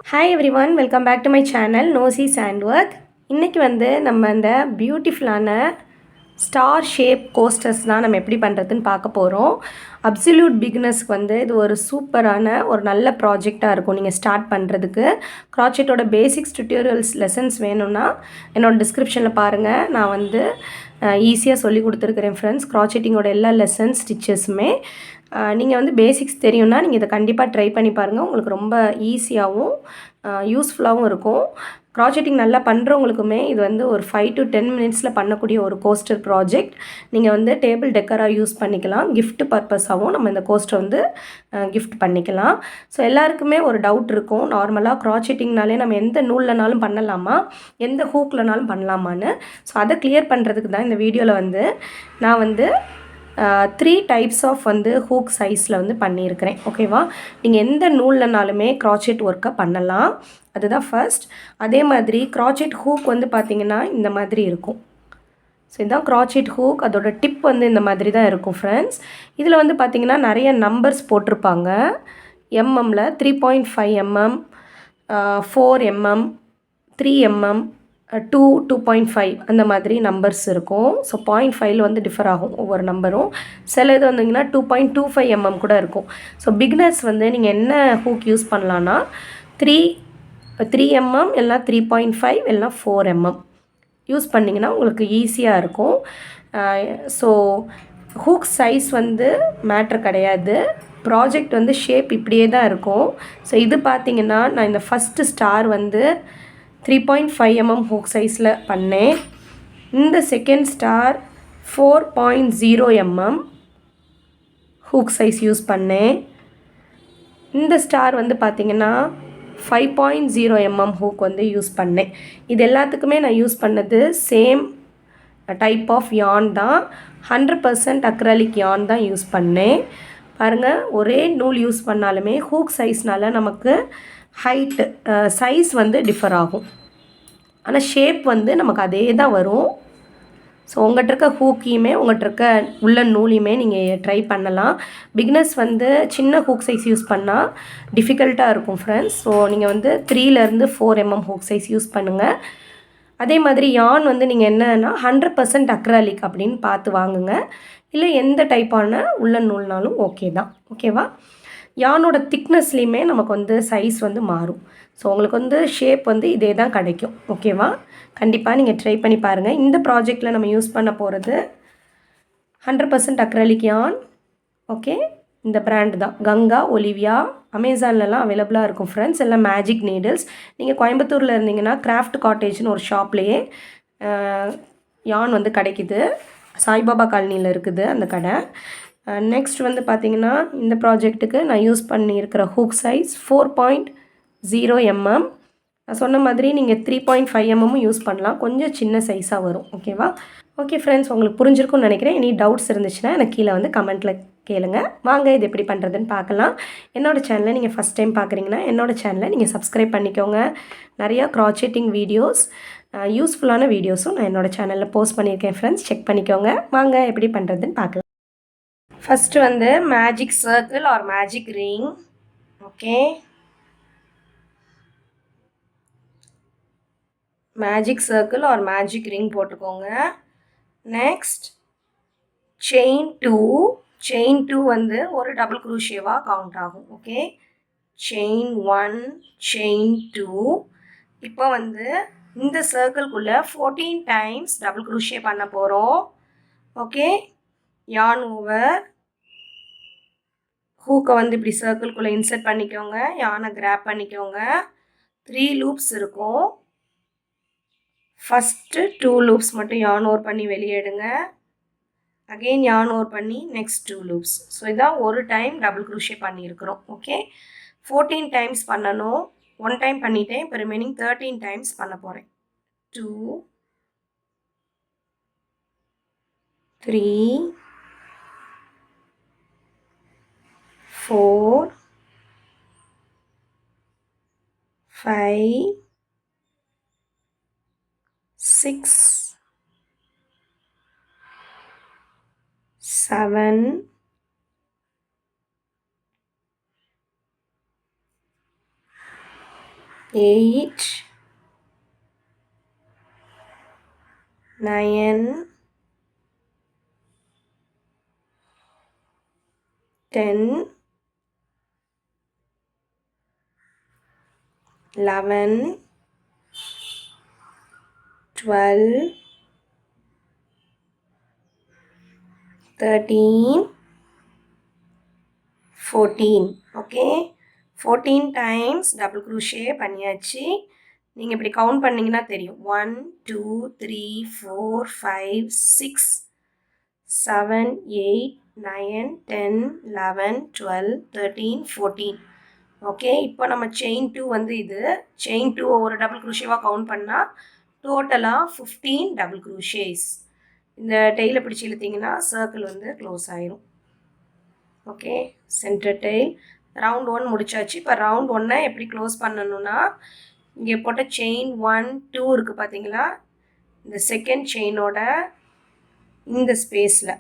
Hi everyone, welcome back to my channel நோசி சாண்ட்வர்க். இன்றைக்கி நம்ம இந்த பியூட்டிஃபுல்லான ஸ்டார் ஷேப் கோஸ்டர்ஸ் தான் நம்ம எப்படி பண்ணுறதுன்னு பார்க்க போகிறோம். அப்சல்யூட் பிகினர்ஸ்க்கு இது ஒரு சூப்பரான ஒரு நல்ல ப்ராஜெக்டாக இருக்கும் நீங்கள் ஸ்டார்ட் பண்ணுறதுக்கு. க்ராச்செட்டோட பேசிக்ஸ் டியூட்டோரியல்ஸ் லெசன்ஸ் வேணும்னா என்னோடய டிஸ்கிரிப்ஷனில் பாருங்கள். நான் ஈஸியாக சொல்லி கொடுத்துருக்குறேன் ஃப்ரெண்ட்ஸ். க்ராச்செட்டிங்கோட எல்லா லெசன்ஸ் ஸ்டிச்சஸுமே நீங்கள் பேசிக்ஸ் தெரியும்னா நீங்கள் இதை கண்டிப்பாக ட்ரை பண்ணி பாருங்கள். உங்களுக்கு ரொம்ப ஈஸியாகவும் யூஸ்ஃபுல்லாகவும் இருக்கும். க்ராச்செட்டிங் நல்லா பண்ணுறவங்களுக்குமே இது ஒரு 5 to 10 மினிட்ஸில் பண்ணக்கூடிய ஒரு கோஸ்டர் ப்ராஜெக்ட். நீங்கள் டேபிள் டெக்கராக யூஸ் பண்ணிக்கலாம். கிஃப்ட் பர்பஸாகவும் நம்ம இந்த கோஸ்டர் கிஃப்ட் பண்ணிக்கலாம். ஸோ எல்லாருக்குமே ஒரு டவுட் இருக்கும், நார்மலாக க்ராச்செட்டிங்னாலே நம்ம எந்த நூல்லனாலும் பண்ணலாமா, எந்த ஹூக்லனாலும் பண்ணலாமான்னு. ஸோ அதை கிளியர் பண்ணுறதுக்கு தான் இந்த வீடியோவில் நான் 3 டைப்ஸ் ஆஃப் ஹூக் சைஸில் பண்ணியிருக்கிறேன். ஓகேவா, நீங்கள் எந்த நூல்லனாலுமே க்ராச்செட் ஒர்க்கை பண்ணலாம். அதுதான் ஃபர்ஸ்ட். அதே மாதிரி க்ராச்செட் ஹூக் பார்த்திங்கன்னா இந்த மாதிரி இருக்கும். ஸோ இதுதான் க்ராச்செட் ஹூக். அதோட டிப் இந்த மாதிரி தான் இருக்கும் ஃப்ரெண்ட்ஸ். இதில் பார்த்திங்கன்னா நிறைய நம்பர்ஸ் போட்டிருப்பாங்க. எம்எம்மில் 3.5 mm, 4 mm, 3 mm, 2.5 அந்த மாதிரி நம்பர்ஸ் இருக்கும். ஸோ 0.5 டிஃபர் ஆகும் ஒவ்வொரு நம்பரும். சில இது 2.25 mm கூட இருக்கும். ஸோ பிகினர்ஸ் நீங்கள் என்ன ஹூக் யூஸ் பண்ணலான்னா 3 mm இல்லைனா 3.5 இல்லைனா 4 mm யூஸ் பண்ணிங்கன்னா உங்களுக்கு ஈஸியாக இருக்கும். ஸோ ஹூக் சைஸ் மேட்ரு கிடையாது. ப்ராஜெக்ட் ஷேப் இப்படியே தான் இருக்கும். ஸோ இது பார்த்திங்கன்னா நான் இந்த ஃபஸ்ட்டு ஸ்டார் 3.5 mm ஹூக் சைஸில் பண்ணேன். இந்த second star 4.0 mm hook size use பண்ணேன். இந்த ஸ்டார் பார்த்திங்கன்னா 5.0 mm ஹூக் யூஸ் பண்ணேன். இது எல்லாத்துக்குமே நான் யூஸ் பண்ணது சேம் டைப் ஆஃப் யான் தான். 100% அக்ரலிக் யான் தான் யூஸ் பண்ணேன். பாருங்கள், ஒரே நூல் யூஸ் பண்ணாலுமே ஹூக் சைஸ்னால் நமக்கு ஹைட்டு சைஸ் டிஃபர் ஆகும். ஆனால் ஷேப் நமக்கு அதே தான் வரும். ஸோ உங்கள்கிட்ட இருக்க ஹூக்கையுமே உங்கள்கிட்ட இருக்க உள்ள நூலையுமே நீங்கள் ட்ரை பண்ணலாம். பிகினர்ஸ் சின்ன ஹூக் சைஸ் யூஸ் பண்ணால் டிஃபிகல்ட்டாக இருக்கும் ஃப்ரெண்ட்ஸ். ஸோ நீங்கள் 3 to 4 mm hook size use பண்ணுங்கள். அதே மாதிரி யான் நீங்கள் என்னன்னா 100% அக்ராலிக் அப்படின்னு பார்த்து வாங்குங்க. இல்லை எந்த டைப்பான உள்ள நூல்னாலும் ஓகே தான். ஓகேவா, யானோட திக்னஸ்லேயுமே நமக்கு சைஸ் மாறும். ஸோ உங்களுக்கு ஷேப் இதே தான் கிடைக்கும். ஓகேவா, கண்டிப்பாக நீங்கள் ட்ரை பண்ணி பாருங்கள். இந்த ப்ராஜெக்டில் நம்ம யூஸ் பண்ண போகிறது 100% அக்ரலிக் யான். ஓகே, இந்த பிராண்ட் தான் கங்கா ஒலிவியா. அமேசான்லலாம் அவைலபிளாக இருக்கும் ஃப்ரெண்ட்ஸ். எல்லாம் மேஜிக் நீடில்ஸ். நீங்கள் கோயம்புத்தூரில் இருந்தீங்கன்னா கிராஃப்ட் காட்டேஜ்னு ஒரு ஷாப்லேயே யான் கிடைக்குது. சாய்பாபா காலனியில் இருக்குது அந்த கடை. நெக்ஸ்ட் பார்த்திங்கன்னா இந்த ப்ராஜெக்ட்டுக்கு நான் யூஸ் பண்ணியிருக்கிற ஹூக் சைஸ் 4.0 mm. நான் சொன்ன மாதிரி நீங்கள் 3.5 mm யூஸ் பண்ணலாம். கொஞ்சம் சின்ன சைஸாக வரும். ஓகேவா, ஓகே ஃப்ரெண்ட்ஸ், உங்களுக்கு புரிஞ்சிருக்கும்னு நினைக்கிறேன். எனி டவுட்ஸ் இருந்துச்சுன்னா எனக்கு கீழே கமெண்ட்டில் கேளுங்க. வாங்க இது எப்படி பண்ணுறதுன்னு பார்க்கலாம். என்னோடய சேனலை நீங்கள் ஃபஸ்ட் டைம் பார்க்குறீங்கன்னா என்னோடய சேனலை நீங்கள் சப்ஸ்கிரைப் பண்ணிக்கோங்க. நிறையா க்ராச்செட்டிங் வீடியோஸ், யூஸ்ஃபுல்லான வீடியோஸும் நான் என்னோடய சேனலில் போஸ்ட் பண்ணியிருக்கேன் ஃப்ரெண்ட்ஸ். செக் பண்ணிக்கோங்க. வாங்க எப்படி பண்ணுறதுன்னு பார்க்கலாம். First magic circle or magic ring. Okay, magic circle or magic ring போட்டுக்கோங்க. நெக்ஸ்ட் செயின் 2 ஒரு டபுள் குரூஷேவாக கவுண்ட் ஆகும். Okay, chain 1, chain 2. இப்போ இந்த சர்க்கிள்குள்ளே 14 டைம்ஸ் டபுள் குரூஷே பண்ண போகிறோம். ஓகே, யான் ஓவர் ஹூக்கை இப்படி சர்க்கிள்குள்ளே இன்சர்ட் பண்ணிக்கோங்க. யானை கிராப் பண்ணிக்கோங்க. 3 லூப்ஸ் இருக்கும். ஃபஸ்ட்டு 2 லூப்ஸ் மட்டும் யான் ஓவர் பண்ணி வெளியே எடுங்க. அகெயின் யான் ஓவர் பண்ணி நெக்ஸ்ட் 2 லூப்ஸ். ஸோ இதான் ஒரு டைம் டபுள் குரூஷே பண்ணியிருக்கிறோம். ஓகே, 14 டைம்ஸ் பண்ணணும். 1 டைம் பண்ணிட்டேன். இப்போ ரிமைனிங் 13 டைம்ஸ் பண்ண போகிறேன். 2, 3, 4, 5, 6, 7, 8, 8 9 10 11 12 13 14 ஓகே 14 டைம்ஸ் டபுள் crochet பண்ணியாச்சு. நீங்கள் இப்படி கவுண்ட் பண்ணிங்கன்னா தெரியும் 1 2 3 4 5 6 7 8 9 10 11 12 13 14 ஓகே. இப்போ நம்ம செயின் 2 வந்து இது செயின் 2 ஒரு டபுள் crochetவாக கவுண்ட் பண்ணால் டோட்டலாக 15 டபுள் crochets. இந்த டெய்லை பிடிச்சி இழுத்தீங்கன்னா சர்க்கிள் வந்து க்ளோஸ் ஆயிரும். ஓகே சென்டர் டெயில் ரவுண்ட் 1 முடிச்சாச்சு. இப்போ ரவுண்ட் 1 எப்படி க்ளோஸ் பண்ணணும்னா இங்கே போட்ட செயின் 1 2 இருக்குது பார்த்தீங்களா, இந்த செகண்ட் செயினோட இந்த ஸ்பேஸில்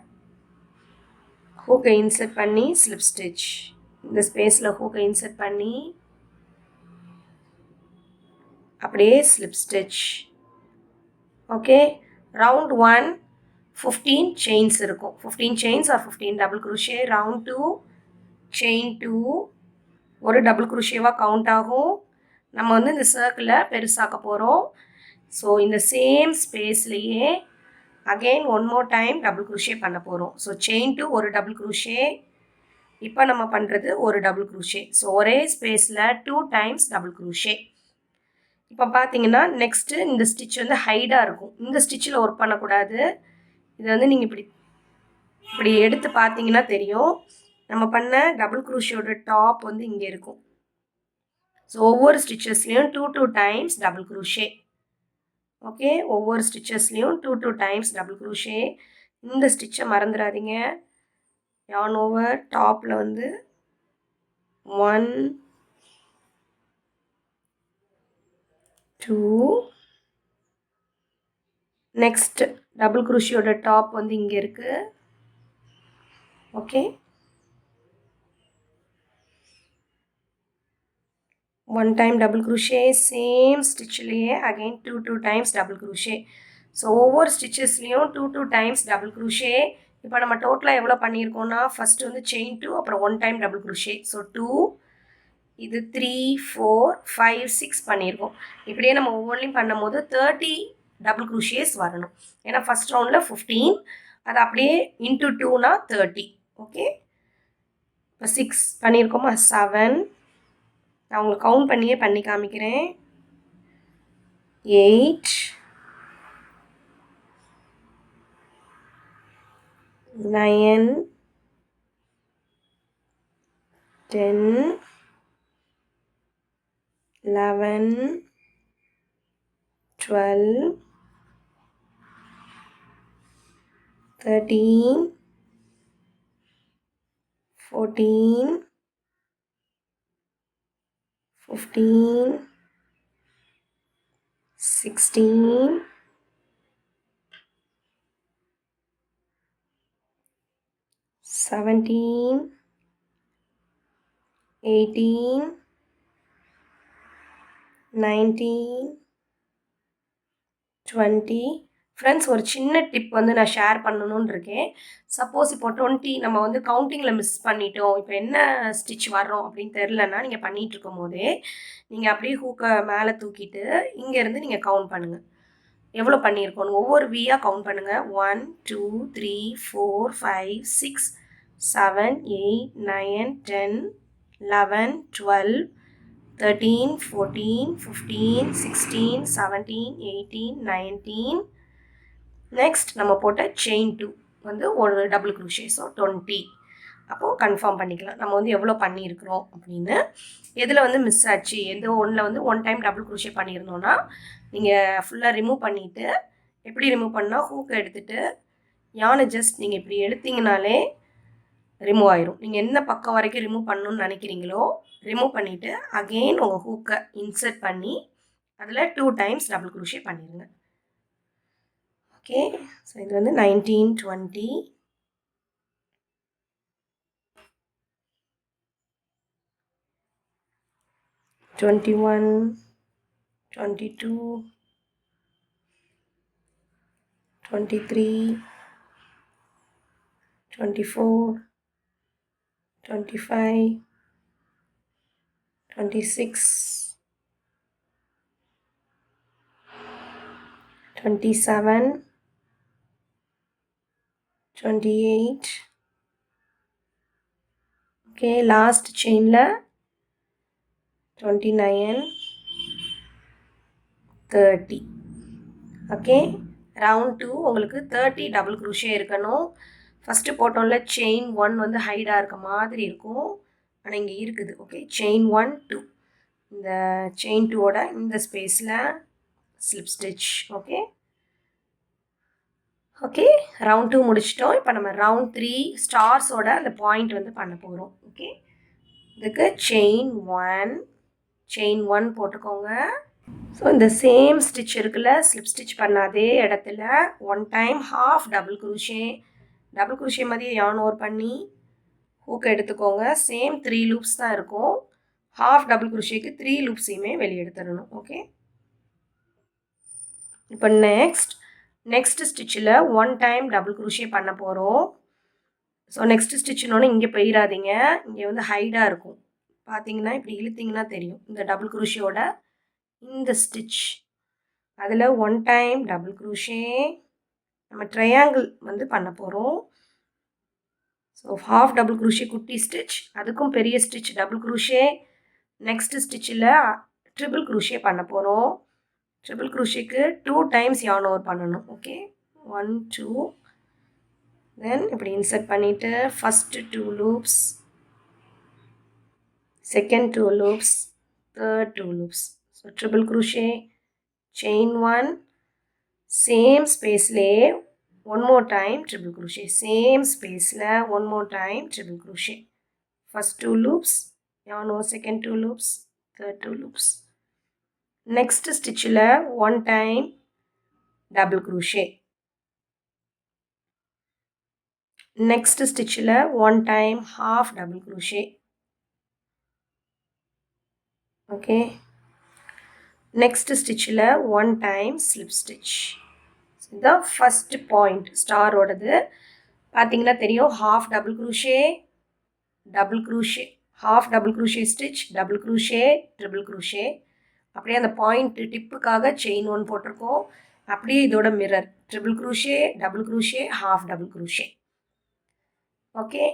ஹூக்கை இன்சர்ட் பண்ணி ஸ்லிப் ஸ்டிச், இந்த ஸ்பேஸில் ஹூக்கை இன்சர்ட் பண்ணி அப்படியே slip stitch. Okay round 1 15 chains இருக்கும், 15 chains or 15 double crochet. Round 2 chain 2 ஒரு டபுள் crochetவாக கவுண்ட் ஆகும். நம்ம வந்து இந்த சர்க்கிளை பெருசாக்க போகிறோம். ஸோ இந்த சேம் ஸ்பேஸ்லேயே again one more time double crochet பண்ண போகிறோம். ஸோ செயின் 2 ஒரு டபுள் crochet, இப்போ நம்ம பண்ணுறது ஒரு டபுள் crochet. ஸோ ஒரே ஸ்பேஸில் 2 டைம்ஸ் டபுள் crochet. இப்போ பார்த்தீங்கன்னா நெக்ஸ்ட்டு இந்த ஸ்டிச் வந்து ஹைடாக இருக்கும், இந்த ஸ்டிச்சில் ஒர்க் பண்ணக்கூடாது. இது வந்து நீங்கள் இப்படி எடுத்து பார்த்தீங்கன்னா தெரியும், நம்ம பண்ண டபுள் crochetோட டாப் வந்து இங்கே இருக்கும். ஸோ ஒவ்வொரு ஸ்டிச்சஸ்லேயும் 2 டைம்ஸ் டபுள் crochet. ஓகே ஒவ்வொரு ஸ்டிச்சஸ்லேயும் 2 டைம்ஸ் டபுள் crochet. இந்த ஸ்டிச்சை மறந்துடாதீங்க. yarn over டாப்பில் வந்து 1 2 நெக்ஸ்ட் டபுள் crochetோட டாப் வந்து இங்கே இருக்குது. Okay one time double crochet, same ஸ்டிச்சிலேயே again 2 times double crochet. So ஒவ்வொரு ஸ்டிச்சஸ்லேயும் 2 டைம்ஸ் டபுள் crochet. இப்போ நம்ம டோட்டலாக எவ்வளோ பண்ணியிருக்கோம்னா ஃபஸ்ட்டு வந்து செயின் 2 அப்புறம் 1 டைம் டபுள் crochet. ஸோ 2 இது 3 4 5 6 பண்ணியிருக்கோம். இப்படியே நம்ம ஒவ்வொன்றையும் பண்ணும் போது 30 டபுள் crochet வரணும். ஏன்னா ஃபஸ்ட் ரவுண்டில் 15, அது அப்படியே இன்ட்டு 2னா 30. ஓகே இப்போ 6 பண்ணியிருக்கோமா, 7 நான் உங்களுக்கு கவுண்ட் பண்ணியே பண்ணி காமிக்கிறேன். 8 9 10 11 12 13 14 15 16 17 18 19 20. ஃப்ரெண்ட்ஸ் ஒரு சின்ன டிப் வந்து நான் ஷேர் பண்ணணும்னு இருக்கேன். சப்போஸ் இப்போ 20 நம்ம வந்து கவுண்டிங்கில் மிஸ் பண்ணிட்டோம், இப்போ என்ன ஸ்டிச் வர்றோம் அப்படின்னு தெரிலன்னா நீங்கள் பண்ணிகிட்டு இருக்கும் போதே நீங்கள் அப்படியே ஹூக்கை மேலே தூக்கிட்டு இங்கேருந்து நீங்கள் கவுண்ட் பண்ணுங்கள் எவ்வளோ பண்ணியிருக்கோன்னு. ஒவ்வொரு வீயாக கவுண்ட் பண்ணுங்கள். 1 2 3 4 5 6 7 8 9 10 11 12 13 14 15 16 17 18 19. நெக்ஸ்ட் நம்ம போட்ட செயின் 2 வந்து ஒரு டபுள் crochet. ஸோ 20. அப்போது கன்ஃபார்ம் பண்ணிக்கலாம் நம்ம வந்து எவ்வளோ பண்ணியிருக்கிறோம் அப்படின்னு. எதில் வந்து மிஸ் ஆச்சு, எந்த ஒன்றில் வந்து 1 டைம் டபுள் crochet பண்ணியிருந்தோன்னா நீங்கள் ஃபுல்லாக ரிமூவ் பண்ணிவிட்டு, எப்படி ரிமூவ் பண்ணால் ஹூக்கை எடுத்துகிட்டு யானை ஜஸ்ட் நீங்கள் இப்படி எடுத்தீங்கனாலே ரிமூவ் ஆயிரும். நீங்கள் என்ன பக்கம் வரைக்கும் ரிமூவ் பண்ணணும்னு நினைக்கிறீங்களோ ரிமூவ் பண்ணிவிட்டு அகெயின் உங்கள் ஹூக்கை இன்சர்ட் பண்ணி அதில் 2 டைம்ஸ் டபுள் crochet பண்ணிடுங்க. ஓகே ஸோ இது வந்து 19 20 21 22, 23, 24, 25, 26, 27, 28. Okay, last chain la 29, 30. Okay, round 2 உங்களுக்கு 30 டபுள் crochet இருக்கணும். ஃபர்ஸ்ட் போட்டோம்ல செயின் 1 வந்து ஹைடா இருக்க மாதிரி இருக்கும். ஆனா இங்க இருக்குது. Okay, chain 1 2. இந்த செயின் 2 ஓட இந்த ஸ்பேஸ்ல slip stitch. Okay okay, round 2 முடிச்சிட்டோம். இப்போ நம்ம ரவுண்ட் 3 ஸ்டார்ஸோட அந்த பாயிண்ட் வந்து பண்ண போகிறோம். ஓகே, இதுக்கு செயின் 1 போட்டுக்கோங்க. ஸோ இந்த சேம் ஸ்டிச் இருக்குல்ல, ஸ்லிப் ஸ்டிச் பண்ண அதே இடத்துல 1 டைம் ஹாஃப் டபுள் குரூஷே மாதிரி yarn ஓவர் பண்ணி ஹூக் எடுத்துக்கோங்க. சேம் 3 லூப்ஸ் தான் இருக்கும். ஹாஃப் டபுள் குரூஷேக்கு 3 லூப்ஸையுமே வெளியே எடுத்துடணும். ஓகே, இப்போ நெக்ஸ்ட் ஸ்டிச்சில் 1 டைம் டபுள் குரூஷே பண்ண போகிறோம். ஸோ நெக்ஸ்ட் ஸ்டிச்சினோன்னு இங்கே போயிடாதீங்க. இங்கே வந்து ஹைடாக இருக்கும். பார்த்தீங்கன்னா இப்படி இழுத்தீங்கன்னா தெரியும். இந்த டபுள் குரூஷியோட இந்த ஸ்டிச் அதில் 1 டைம் டபுள் குரூஷே நம்ம ட்ரையாங்கிள் வந்து பண்ண போகிறோம். ஸோ ஹாஃப் டபுள் குரூஷே குட்டி ஸ்டிச், அதுக்கும் பெரிய ஸ்டிச் டபுள் குரூஷே. நெக்ஸ்ட் ஸ்டிச்சில் ட்ரிபிள் குரூஷே பண்ண போகிறோம். ட்ரிபிள் குரூஷேக்கு 2 டைம்ஸ் yarn ஓவர் பண்ணணும். ஓகே, 1 2. தென் இப்படி இன்சர்ட் பண்ணிவிட்டு first 2 loops, second 2 loops, third 2 loops. So triple crochet, chain 1, same space lay, one more time triple crochet, same space la one more time triple crochet. First 2 loops, yarn over second 2 loops, third 2 loops. Next stitch la 1 time double crochet. Next stitch la 1 time half double crochet. Okay, next stitch la 1 time slip stitch. The first point star ஓடது பார்த்தீங்கன்னா தெரியும். half double crochet, double crochet, half double crochet stitch, double crochet, triple crochet. அப்படியே அந்த point டிப்புக்காக chain 1 போட்டிருக்கோம். அப்படியே இதோட mirror triple crochet, double crochet, half double crochet. Okay,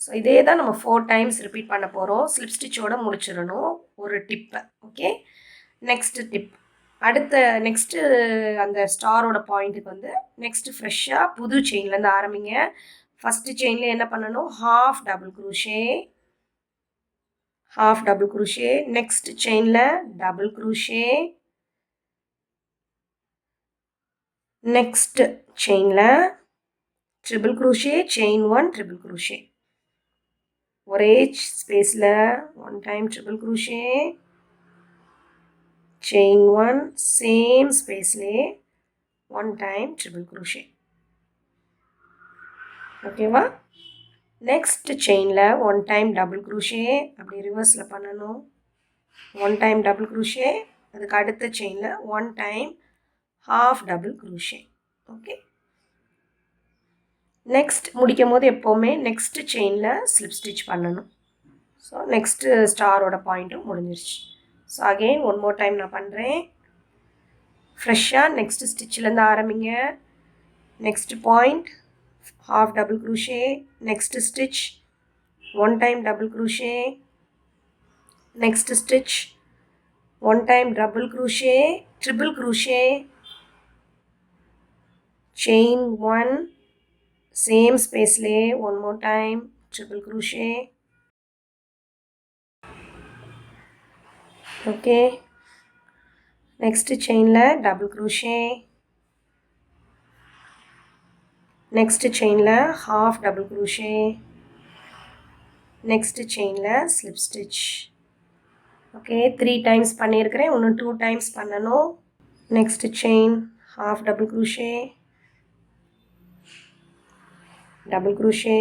so இதே தான் நம்ம 4 டைம்ஸ் ரிப்பீட் பண்ண போகிறோம். ஸ்லிப் ஸ்டிச்சோட முடிச்சிடணும் ஒரு டிப்பை. ஓகே, நெக்ஸ்ட் டிப் நெக்ஸ்ட்டு அந்த ஸ்டாரோட பாயிண்ட்டுக்கு வந்து நெக்ஸ்ட்டு ஃப்ரெஷ்ஷாக புது செயின்லேருந்து ஆரம்பிங்க. ஃபஸ்ட்டு செயினில் என்ன பண்ணணும், ஹாஃப் டபுள் குரூஷே, நெக்ஸ்ட் செயினில் டபுள் குரூஷே, நெக்ஸ்ட் செயினில் triple crochet, chain 1 triple crochet, ஒரே ஸ்பேஸில் 1 time triple crochet, chain 1, same space lay 1 time triple crochet. Okay va? Next chain la 1 time double crochet, அப்படி reverseல பண்ணணும். 1 time double crochet, அதுக்கு அடுத்த chainல 1 time half double crochet. Okay, next முடிக்கும் போது எப்போவுமே next chainல slip stitch பண்ணணும். So next star ஓட பாயிண்ட்டும் முடிஞ்சிருச்சு. So again one more time நான் பண்ணுறேன். ஃப்ரெஷ்ஷாக நெக்ஸ்ட் ஸ்டிச்சிலேருந்து ஆரம்பிங்க. Next point half double crochet, next stitch 1 time double crochet, next stitch 1 time double crochet, triple crochet, chain 1, same ஸ்பேஸ்லே one more time triple crochet. Okay, next செயினில் double crochet, next செயினில் half double crochet, next செயினில் slip stitch. Okay, 3 times பண்ணியிருக்கிறேன், இன்னும் 2 times பண்ணணும். Next chain half double crochet, double crochet,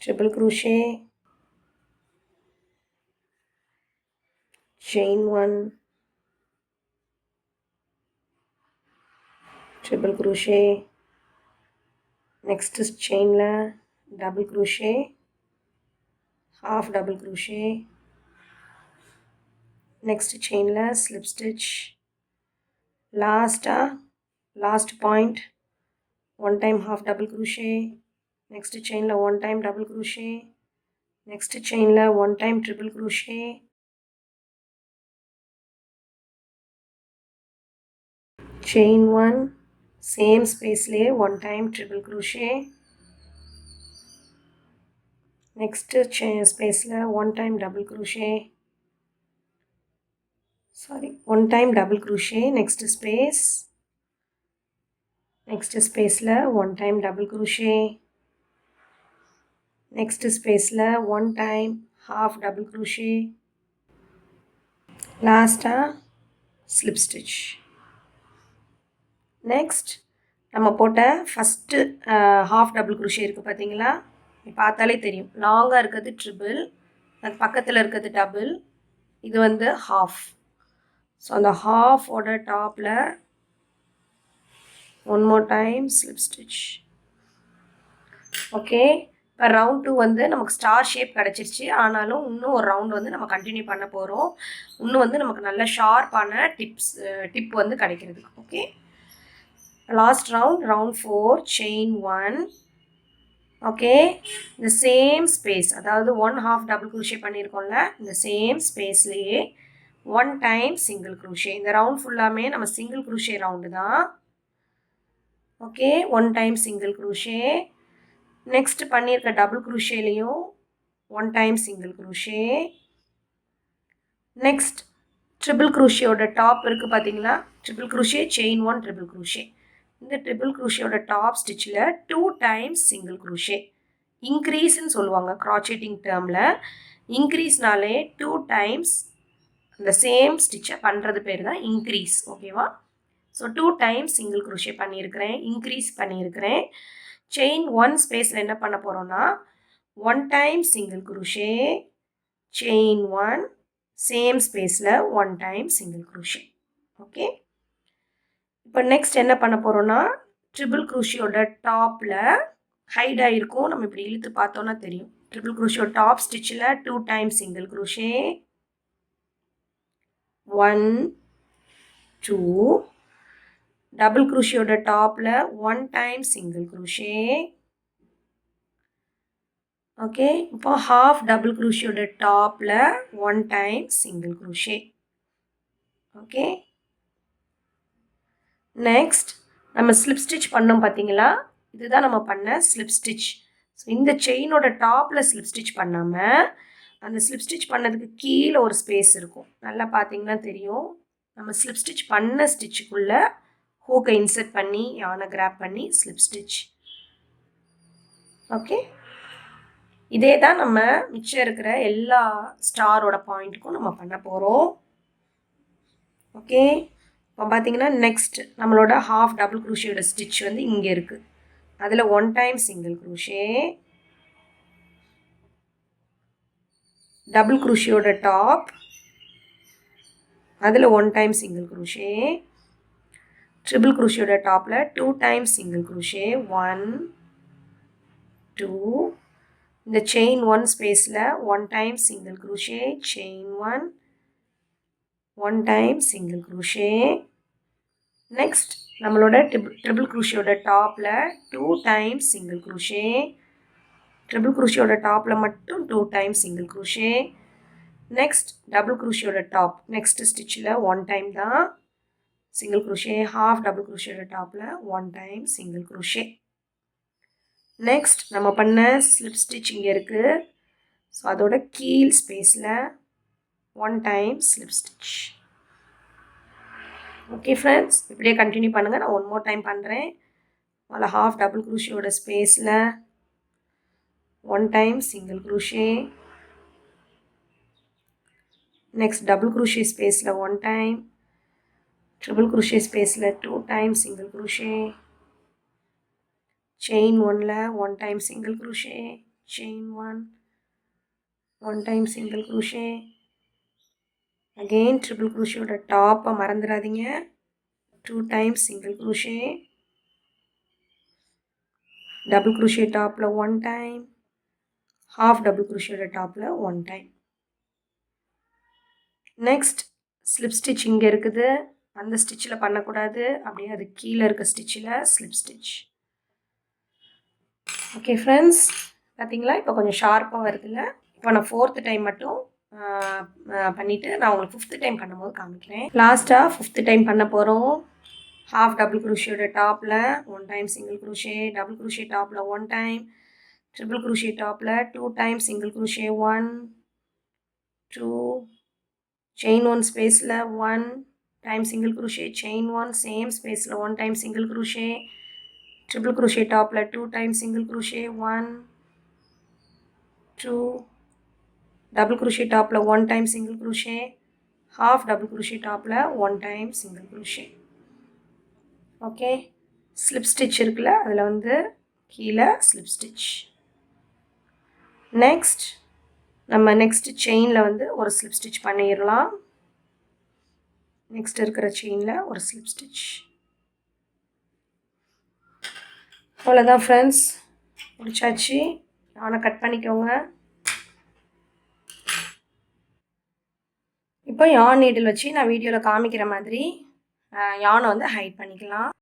triple crochet, chain 1, triple crochet, next chain la double crochet, half double crochet, next chain la slip stitch, last point one time half double crochet, next chain la one time double crochet, next chain la one time triple crochet, chain 1, same space layer one time triple crochet, next chain space la one time double crochet, one time double crochet, next space la one time double crochet, next space la one time half double crochet, last slip stitch. next நம்ம போட்ட first half double crochet இருக்கு பாத்தீங்களா, பார்த்தாலே தெரியும் லாங்கா இருக்குது triple, அது பக்கத்துல இருக்குது டபுள், இது வந்து half. ஸோ அந்த half ஓட டாப்ல one more time slip stitch. Okay, இப்போ ரவுண்ட் 2 வந்து நமக்கு ஸ்டார் ஷேப் கிடச்சிருச்சு. ஆனாலும் இன்னும் ஒரு ரவுண்ட் வந்து நம்ம கண்டினியூ பண்ண போகிறோம். இன்னும் வந்து நமக்கு நல்ல ஷார்ப்பான டிப் வந்து கிடைக்கிறதுக்கு. Okay, last round 4 chain 1. Okay, இந்த சேம் ஸ்பேஸ், அதாவது 1/2 டபுள் க்ரூஷே பண்ணியிருக்கோம்ல, இந்த சேம் ஸ்பேஸ்லேயே ஒன் டைம் சிங்கிள் க்ரூஷே. இந்த ரவுண்ட் ஃபுல்லாமே நம்ம சிங்கிள் க்ரூஷே ரவுண்டு தான். Okay, one time single crochet. Next பண்ணியிருக்க டபுள் க்ரூஷேலையும் one time single crochet. Next triple க்ரூஷியோட டாப் இருக்குது பார்த்தீங்களா, triple crochet chain 1 triple crochet. இந்த ட்ரிபிள் க்ரூஷியோட டாப் ஸ்டிச்சில் 2 டைம்ஸ் சிங்கிள் க்ரூஷே. இன்க்ரீஸ்ன்னு சொல்லுவாங்க க்ராச்சேட்டிங் டேர்மில். இன்க்ரீஸ்னாலே 2 டைம்ஸ் அந்த சேம் ஸ்டிச்சை பண்ணுறது பேர் தான் இன்க்ரீஸ். ஓகேவா, ஸோ 2 டைம்ஸ் சிங்கிள் க்ரூஷே பண்ணியிருக்கிறேன், இன்க்ரீஸ் பண்ணியிருக்கிறேன். செயின் 1 ஸ்பேஸில் என்ன பண்ண போகிறோன்னா, one time single crochet, chain 1 same ஸ்பேஸில் one time single crochet. Okay, இப்போ நெக்ஸ்ட் என்ன பண்ண போகிறோன்னா, ட்ரிபிள் க்ரூஷியோட டாப்பில் ஹைட் ஆகிருக்கும், நம்ம இப்படி இழுத்து பார்த்தோன்னா தெரியும். ட்ரிபிள் க்ரூஷியோட டாப் ஸ்டிச்சில் 2 டைம் சிங்கிள் க்ரூஷே, 1 2, டபுள் க்ரூஷியோட டாப்பில் one time single crochet. Okay, இப்போ ஹாஃப் டபுள் க்ரூஷியோட டாப்பில் one time single crochet. Okay, next நம்ம ஸ்லிப் ஸ்டிச் பண்ணோம் பார்த்தீங்களா, இதுதான் நம்ம பண்ண ஸ்லிப் ஸ்டிச். ஸோ இந்த செயினோட டாப்பில் ஸ்லிப் ஸ்டிச் பண்ணாமல் அந்த ஸ்லிப் ஸ்டிச் பண்ணதுக்கு கீழே ஒரு ஸ்பேஸ் இருக்கும், நல்லா பார்த்தீங்கன்னா தெரியும். நம்ம ஸ்லிப் ஸ்டிச் பண்ண ஸ்டிச்சுக்குள்ளே ஹூக்கை இன்சர்ட் பண்ணி யானை கிராப் பண்ணி ஸ்லிப் ஸ்டிச். ஓகே, இதே தான் நம்ம மிச்சம் இருக்கிற எல்லா ஸ்டாரோட பாயிண்ட்டுக்கும் நம்ம பண்ண போகிறோம். ஓகே, இப்போ பார்த்தீங்கன்னா நெக்ஸ்ட் நம்மளோட ஹாஃப் டபுள் க்ரூஷியோட ஸ்டிச் வந்து இங்கே இருக்குது. அதில் one time single crochet, double க்ரூஷியோட டாப், அதில் one time single crochet, triple க்ரூஷியோட டாப்பில் 2 டைம்ஸ் சிங்கிள் க்ரூஷே, 1 2, இந்த செயின் 1 ஸ்பேஸில் one time single crochet, chain 1 one time single crochet. Next நம்மளோட ட்ரிபிள் க்ரூஷியோட டாப்பில் 2 டைம்ஸ் சிங்கிள் க்ரூஷே, ட்ரிபிள் க்ரூஷியோட டாப்பில் மட்டும் 2 times single crochet. Next double க்ரூஷியோட டாப் நெக்ஸ்ட் ஸ்டிச்சில் ஒன் டைம் தான் சிங்கிள் க்ரூஷே, ஹாஃப் டபுள் க்ரூஷியோட டாப்பில் one time single crochet. Next நம்ம பண்ண ஸ்லிப் ஸ்டிச் இங்கே இருக்குது, ஸோ அதோட கீழ் ஸ்பேஸில் one time slip stitch. Okay friends, இப்படியே கண்டினியூ பண்ணுங்கள். நான் ஒன் மோர் டைம் பண்ணுறேன். அதில் ஹாஃப் டபுள் க்ரூஷியோட ஸ்பேஸில் one time single crochet, next double crochet ஸ்பேஸில் ஒன் டைம், ட்ரிபிள் க்ரூஷே ஸ்பேஸில் 2 டைம் சிங்கிள் க்ரூஷே, செயின் 1ல one time single crochet, chain 1 one time single crochet, again triple குரோஷியோட டாப்பை மறந்துடாதீங்க. 2 times single crochet, double crochet டாப்பில் 1 time, half double crochet டாப்பில் 1 time. Next slip stitch இங்கே இருக்குது, அந்த ஸ்டிச்சில் பண்ணக்கூடாது, அப்படியே அது கீழே இருக்க ஸ்டிச்சில் ஸ்லிப் ஸ்டிச். ஓகே ஃப்ரெண்ட்ஸ், பார்த்தீங்களா இப்போ கொஞ்சம் ஷார்ப்பாக வருதுல்ல. இப்போ நான் 4th டைம் மட்டும் பண்ணிவிட்டு நான் உங்களுக்கு 5th டைம் பண்ணும்போது காமிக்கிறேன். லாஸ்ட்டாக 5th டைம் பண்ண போகிறோம். ஹாஃப் டபுள் குரோஷியோட டாப்பில் 1 time single crochet, double crochet டாப்பில் 1 time, ட்ரிபிள் குரோஷே டாப்பில் 2 times சிங்கிள் குரோஷே, 1 2 chain 1 ஸ்பேஸில் 1 time single crochet, chain 1 same ஸ்பேஸில் 1 time single crochet, triple crochet டாப்பில் 2 time single crochet, 1 2 double crochet டாப்பில் 1 time single crochet, half double crochet டாப்பில் 1 time single crochet. Okay, slip stitch இருக்குல்ல, அதில் வந்து கீழே slip stitch. Next நம்ம நெக்ஸ்ட் செயினில் வந்து ஒரு ஸ்லிப் ஸ்டிச் பண்ணிடலாம். நெக்ஸ்ட் இருக்கிற செயினில் ஒரு ஸ்லிப் ஸ்டிச். அவ்வளோதான் ஃப்ரெண்ட்ஸ், முடிச்சாச்சு. யானை கட் பண்ணிக்கோங்க. இப்போ யான் நீடில் வச்சு நான் வீடியோவில் காமிக்கிற மாதிரி யானை வந்து ஹைட் பண்ணிக்கலாம்.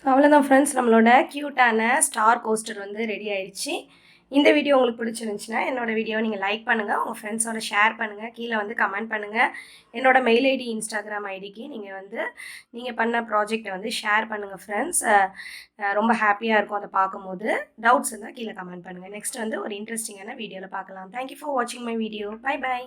அவ்வளோதான் ஃப்ரெண்ட்ஸ், நம்மளோட க்யூட்டான ஸ்டார் கோஸ்டர் வந்து ரெடி ஆயிடுச்சு. இந்த வீடியோ உங்களுக்கு பிடிச்சிருந்துச்சுன்னா என்னோடய வீடியோவை நீங்கள் லைக் பண்ணுங்கள், உங்கள் ஃப்ரெண்ட்ஸோட ஷேர் பண்ணுங்கள், கீழே வந்து கமெண்ட் பண்ணுங்கள். என்னோடய மெயில் ஐடி, இன்ஸ்டாகிராம் ஐடிக்கு நீங்கள் பண்ண ப்ராஜெக்டை வந்து ஷேர் பண்ணுங்கள் ஃப்ரெண்ட்ஸ். ரொம்ப ஹாப்பியாக இருக்கும் அதை பார்க்கும்போது. டவுட்ஸ் இருந்தால் கீழே கமெண்ட் பண்ணுங்கள். நெக்ஸ்ட் வந்து ஒரு இன்ட்ரெஸ்டிங்கான வீடியோவில் பார்க்கலாம். தேங்க்யூ ஃபார் வாட்சிங் மை வீடியோ. Bye by.